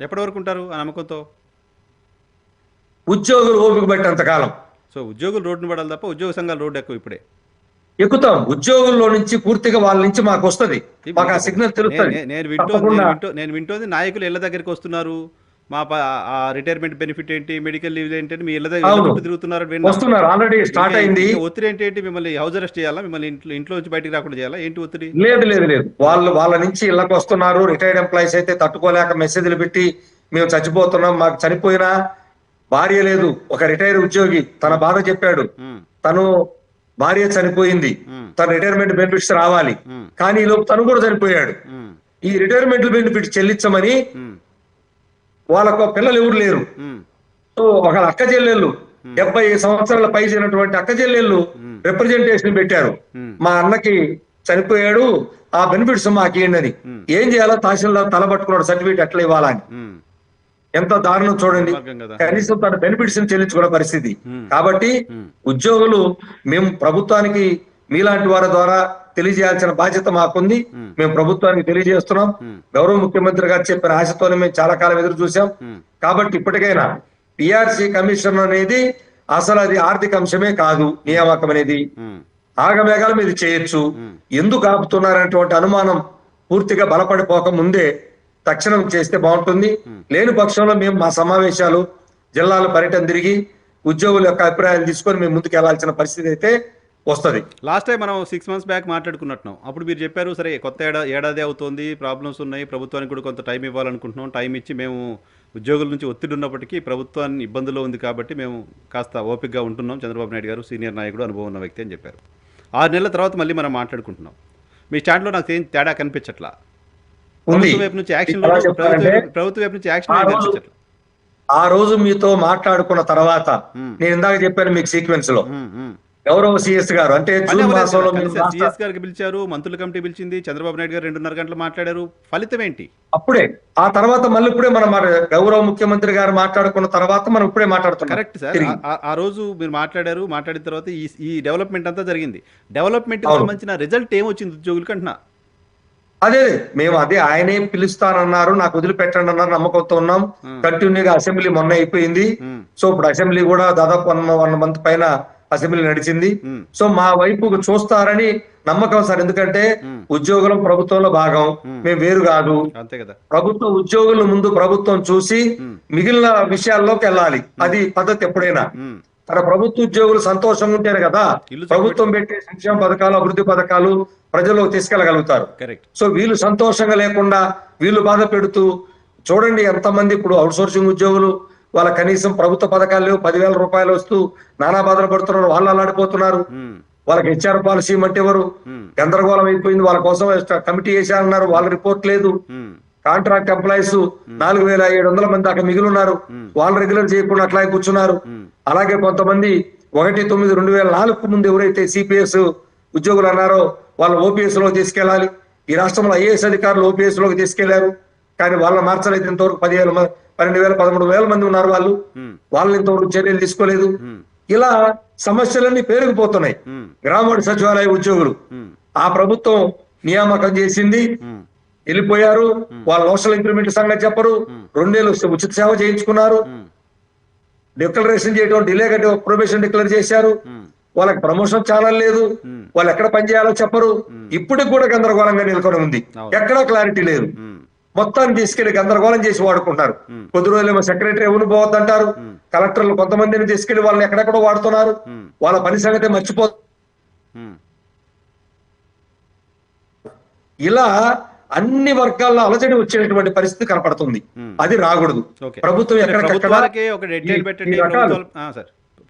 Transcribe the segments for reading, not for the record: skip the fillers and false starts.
ఎప్పటి వరకు ఉంటారు ఆ నమ్మకంతో? ఉద్యోగులు ఓపిక పట్టేంతకాలం సో ఉద్యోగులు రోడ్డును పడాలి తప్ప ఉద్యోగ సంఘాలు రోడ్డు ఎక్కువ ఇప్పుడే. ఎక్కుతాం. ఉద్యోగుల్లో నుంచి పూర్తిగా వాళ్ళ నుంచి మాకు వస్తుంది, మాకు ఆ సిగ్నల్ తెలుస్తుంది తప్పకుండా. నేను వింటోంది నాయకులు ఇళ్ళ దగ్గరికి వస్తున్నారు. ఆ రిటైర్మెంట్ బెనిఫిట్ ఏంటి, మెడికల్ లీవ్ ఏంటి అని మీ ఇళ్ళ అవును, చుట్టూ తిరుగుతున్నారు విన్నాం. వస్తున్నారు, ఆల్రెడీ ఇంకా స్టార్ట్ అయింది. ఇంకా ఒత్తిడి ఏంటి? మిమ్మల్ని హౌస్ అరెస్ట్ చేయాలా? మిమ్మల్ని ఇంట్లో నుంచి బయటికి రాకుండా చేయాలా? ఏంటి ఒత్తిడి? లేదు లేదు లేదు, వాళ్ళ నుంచి ఇళ్ళకి వస్తున్నారు. రిటైర్డ్ ఎంప్లాయీస్ అయితే తట్టుకోలేక మెసేజ్లు పెట్టి మేము చచ్చిపోతున్నాం, మాకు చనిపోయినా భార్య లేదు. ఒక రిటైర్డ్ ఉద్యోగి తన బాధ చెప్పాడు. ఉమ్, తను భార్య చనిపోయింది, ఉమ్, తన రిటైర్మెంట్ బెనిఫిట్స్ రావాలి, ఉమ్, కానీ ఈ లోపు తను కూడా చనిపోయాడు. ఉమ్, ఈ రిటైర్మెంట్ బెనిఫిట్ చెల్లించమని ఉమ్, వాళ్ళకు పిల్లలు ఎవరు లేరు. ఉమ్, సో ఒక అక్క చెల్లెళ్ళు 70 సంవత్సరాల పై చేసినటువంటి అక్క చెల్లెళ్ళు ఉమ్, రిప్రజెంటేషన్ పెట్టారు. ఉమ్, మా అన్నకి చనిపోయాడు, ఆ బెనిఫిట్స్ మాకేంటి అని. ఉమ్, ఏం చేయాలో తహసీల్దార్ తలబట్టుకున్నాడు, సర్టిఫికేట్ ఎట్లా ఇవ్వాలని. ఉమ్. ఎంత దారుణం చూడండి. దుర్మార్గం కదా. కనీసం తన బెనిఫిట్స్ చెల్లించుకునే పరిస్థితి. ఉమ్, కాబట్టి ఉమ్, ఉద్యోగులు మేము ప్రభుత్వానికి మీలాంటి వారి ద్వారా తెలియజేయాల్సిన బాధ్యత మాకుంది. ఉమ్, మేము ప్రభుత్వానికి తెలియజేస్తున్నాం. ఉమ్, గౌరవ ముఖ్యమంత్రి గారు చెప్పిన ఆశతోనే మేము చాలా కాలం ఎదురు చూసాం. ఉమ్, కాబట్టి ఇప్పటికైనా పిఆర్సి కమిషన్ అనేది అసలు అది ఆర్థిక అంశమే కాదు. నియామకం అనేది ఉమ్, ఆగమేఘాల మీద చేయొచ్చు. ఉమ్. ఎందుకు ఆపుతున్నారనేటువంటి అనుమానం పూర్తిగా బలపడిపోక ముందే తక్షణం చేస్తే బాగుంటుంది. లేని పక్షంలో మేము మా సమావేశాలు, జిల్లాల పర్యటన తిరిగి ఉద్యోగుల యొక్క అభిప్రాయాలు తీసుకొని మేము ముందుకు వెళ్లాల్సిన పరిస్థితి అయితే వస్తుంది. లాస్ట్ టైం మనం 6 months బ్యాక్ మాట్లాడుకున్నట్టున్నాం. అప్పుడు మీరు చెప్పారు, సరే కొత్త ఏడాది అవుతోంది, ప్రాబ్లమ్స్ ఉన్నాయి, ప్రభుత్వానికి కూడా కొంత టైం ఇవ్వాలనుకుంటున్నాం. టైం ఇచ్చి మేము ఉద్యోగుల నుంచి ఒత్తిడి ఉన్నప్పటికీ ప్రభుత్వాన్ని ఇబ్బందులో ఉంది కాబట్టి మేము కాస్త ఓపికగా ఉంటున్నాం. చంద్రబాబు నాయుడు గారు సీనియర్ నాయకుడు, అనుభవం ఉన్న వ్యక్తి అని చెప్పారు. 6 నెలల తర్వాత మళ్ళీ మనం మాట్లాడుకుంటున్నాం. మీ స్టాండ్లో నాకు ఏం తేడా కనిపించట్లా. ఉంది. ప్రభుత్వ వైపు నుంచి యాక్షన్ ఎలా చెప్తారంటే, ప్రభుత్వ వైపు నుంచి యాక్షన్ ఆ రోజు కనిపించట్లా. ఆ రోజు మీతో మాట్లాడుకున్న తర్వాత నేను ఇందాక చెప్పాను మీకు సీక్వెన్స్ లో, గౌరవ సిఎస్ గారు అంటే జూన్ మాసంలో మీరు సిఎస్ గారికి పిలిచారు, మంత్రుల కమిటీ పిలిచింది, చంద్రబాబు నాయుడు గారు 2.5 గంటలు మాట్లాడారు. ఫలితం ఏంటి? అప్పుడే ఆ తర్వాత మళ్ళీ ఇప్పుడే మనం గౌరవ ముఖ్యమంత్రి గారు మాట్లాడుకున్న తర్వాత మనం ఇప్పుడే మాట్లాడుతున్నాం. Correct sir. ఆ రోజు మీరు మాట్లాడారు, మాట్లాడిన తర్వాత ఈ డెవలప్మెంట్ అంతా జరిగింది. డెవలప్మెంట్ అవును. సంబంధించిన రిజల్ట్ ఏమొచ్చింది ఉద్యోగులకి అంటున్నా? అదే మేము అదే ఆయనే పిలుస్తానన్నారు, నాకు వదిలిపెట్టండి అన్నారు, నమ్మకంతో ఉన్నాం. కంటిన్యూగా అసెంబ్లీ మొన్న అయిపోయింది. సో ఇప్పుడు అసెంబ్లీ కూడా దాదాపు 1 month పైన అసెంబ్లీ నడిచింది. సో మా వైపు చూస్తారని నమ్మకం సార్. ఎందుకంటే ఉద్యోగులం ప్రభుత్వంలో భాగం, మేము వేరు కాదు. అంతే కదా. ప్రభుత్వ ఉద్యోగుల ముందు ప్రభుత్వం చూసి మిగిలిన విషయాల్లోకి వెళ్ళాలి. అది పద్ధతి ఎప్పుడైనా. తన ప్రభుత్వ ఉద్యోగులు సంతోషంగా ఉంటేనే కదా ప్రభుత్వం పెట్టే సంక్షేమ పథకాలు, అభివృద్ధి పథకాలు ప్రజల్లోకి తీసుకెళ్లగలుగుతారు. కరెక్ట్. సో వీళ్ళు సంతోషంగా లేకుండా వీళ్ళు బాధ పెడుతూ చూడండి ఎంతమంది ఇప్పుడు అవుట్ సోర్సింగ్ ఉద్యోగులు, వాళ్ళ కనీసం ప్రభుత్వ పథకాలు లేవు, 10,000 రూపాయలు వస్తూ నానా బాధలు పడుతున్నారు, వాళ్ళు అల్లాడిపోతున్నారు. వాళ్ళకి హెచ్ఆర్ పాలసీ అంటే ఎవరు, గందరగోళం అయిపోయింది. వాళ్ళ కోసం కమిటీ వేసారన్నారు, వాళ్ళ రిపోర్ట్ లేదు. కాంట్రాక్ట్ ఎంప్లాయీస్ 4,700 మంది దాకా మిగిలి ఉన్నారు, వాళ్ళు రెగ్యులర్ చేయకుండా అట్లాగే కూర్చున్నారు. అలాగే కొంతమంది 1/9/2004 ముందు ఎవరైతే సిపిఎస్ ఉద్యోగులు అన్నారో వాళ్ళు ఓపీఎస్ లో తీసుకెళ్లాలి. ఈ రాష్ట్రంలో ఐఏఎస్ అధికారులు ఓపీఎస్ లోకి తీసుకెళ్లారు, కానీ వాళ్ళ మార్చలేదు. ఇంతవరకు 10,000 12,000 13,000 మంది ఉన్నారు వాళ్ళు, వాళ్ళని ఇంతవరకు చర్యలు తీసుకోలేదు. ఇలా సమస్యలన్నీ పేరుకుపోతున్నాయి. గ్రామ సచివాలయ ఉద్యోగులు ఆ ప్రభుత్వం నియామకం చేసింది, వెళ్ళిపోయారు. వాళ్ళ సోషల్ ఇంక్రిమెంట్ సంగతి చెప్పరు. 2 ఏళ్ళు ఉచిత సేవ చేయించుకున్నారు, డిక్లరేషన్ చేయడం డిలే కట్టి ప్రొబేషన్ డిక్లేర్ చేశారు. వాళ్ళకి ప్రమోషన్ ఛానల్ లేదు, వాళ్ళు ఎక్కడ పనిచేయాలో చెప్పరు. ఇప్పటికి కూడా గందరగోళంగా నెలకొని ఉంది, ఎక్కడా క్లారిటీ లేదు. మొత్తాన్ని తీసుకెళ్లి గందరగోళం చేసి వాడుకుంటారు. కొద్ది రోజులేమో సెక్రటరీ ఎవరు పోవద్దంటారు, కలెక్టర్లు కొంతమందిని తీసుకెళ్లి వాళ్ళని ఎక్కడెక్కడో వాడుతున్నారు. వాళ్ళ పని సంగతి మర్చిపో. ఇలా అన్ని వర్గాల్లో అలజడి వచ్చేటువంటి పరిస్థితి కనపడుతుంది. అది రాకూడదు. ప్రభుత్వం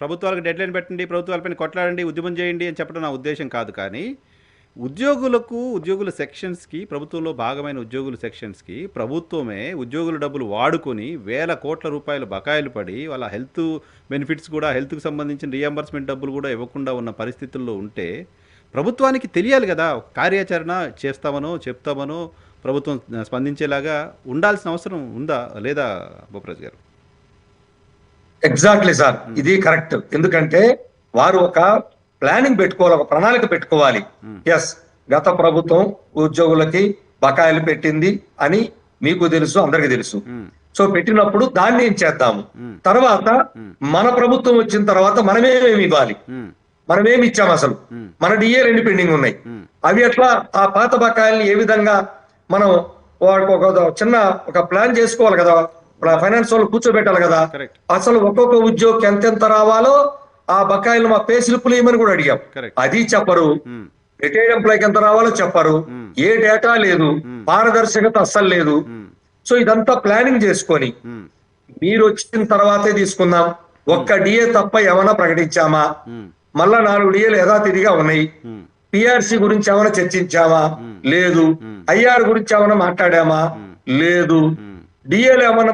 ప్రభుత్వాలకు డెడ్ లైన్ పెట్టండి, ప్రభుత్వాలపైన కొట్లాడండి, ఉద్యమం చేయండి అని చెప్పడం నా ఉద్దేశం కాదు. కానీ ఉద్యోగుల సెక్షన్స్కి, ప్రభుత్వంలో భాగమైన ఉద్యోగుల సెక్షన్స్కి ప్రభుత్వమే ఉద్యోగుల డబ్బులు వాడుకొని వేల కోట్ల రూపాయలు బకాయిలు పడి వాళ్ళ హెల్త్ బెనిఫిట్స్ కూడా, హెల్త్కి సంబంధించిన రీఎంబర్స్మెంట్ డబ్బులు కూడా ఇవ్వకుండా ఉన్న పరిస్థితుల్లో ఉంటే ప్రభుత్వానికి తెలియాలి కదా, కార్యాచరణ చేస్తామనో చెప్తామనో ప్రభుత్వం స్పందించేలాగా ఉండాల్సిన అవసరం ఉందా లేదా బొప్పరాజు గారు? ఎగ్జాక్ట్లీ సార్, ఇది కరెక్ట్. ఎందుకంటే వారు ఒక ప్లానింగ్ పెట్టుకోవాలి, ఒక ప్రణాళిక పెట్టుకోవాలి. ఎస్, గత ప్రభుత్వం ఉద్యోగులకి బకాయిలు పెట్టింది అని మీకు తెలుసు, అందరికీ తెలుసు. సో పెట్టినప్పుడు దాన్ని ఏం చేద్దాము. తర్వాత మన ప్రభుత్వం వచ్చిన తర్వాత మనమేమి ఇవ్వాలి, మనమేమి ఇచ్చాము అసలు, మన డిఏ 2 పెండింగ్ ఉన్నాయి. అవి ఎట్లా ఆ పాత బకాయిల్ని ఏ విధంగా మనం వాడికి ఒక చిన్న ఒక ప్లాన్ చేసుకోవాలి కదా, ఫైనాన్స్ వాళ్ళు కూర్చోబెట్టాలి కదా. Correct. అసలు ఒక్కొక్క ఉద్యోగికి ఎంతెంత రావాలో ఆ బకాయిలు మా పే స్లిప్లు ఇవ్వమని కూడా అడిగాం. Correct. అది చెప్పరు. రిటైర్డ్ ఎంప్లాయ్కి ఎంత రావాలో చెప్పరు. ఏ డేటా లేదు, పారదర్శకత అస్సలు లేదు. సో ఇదంతా ప్లానింగ్ చేసుకొని మీరు వచ్చిన తర్వాతే తీసుకుందాం. ఒక్క డిఏ తప్ప ఏమైనా ప్రకటించామా, మళ్ళా 4 డిఏలు యథాతిథిగా ఉన్నాయి. పిఆర్సి గురించి ఏమైనా చర్చించామా, లేదు. ఐఆర్ గురించి ఏమైనా మాట్లాడామా, లేదు. డిఏలు ఏమన్నా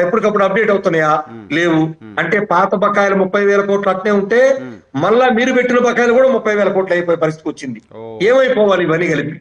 ఎప్పటికప్పుడు అప్డేట్ అవుతున్నాయా, లేవు. అంటే పాత బకాయిలు 30,000 కోట్లు అట్నే ఉంటే మళ్ళా మీరు పెట్టిన బకాయిలు కూడా 30,000 కోట్లు అయిపోయే పరిస్థితి వచ్చింది. ఏమైపోవాలి ఇవన్నీ కలిపి?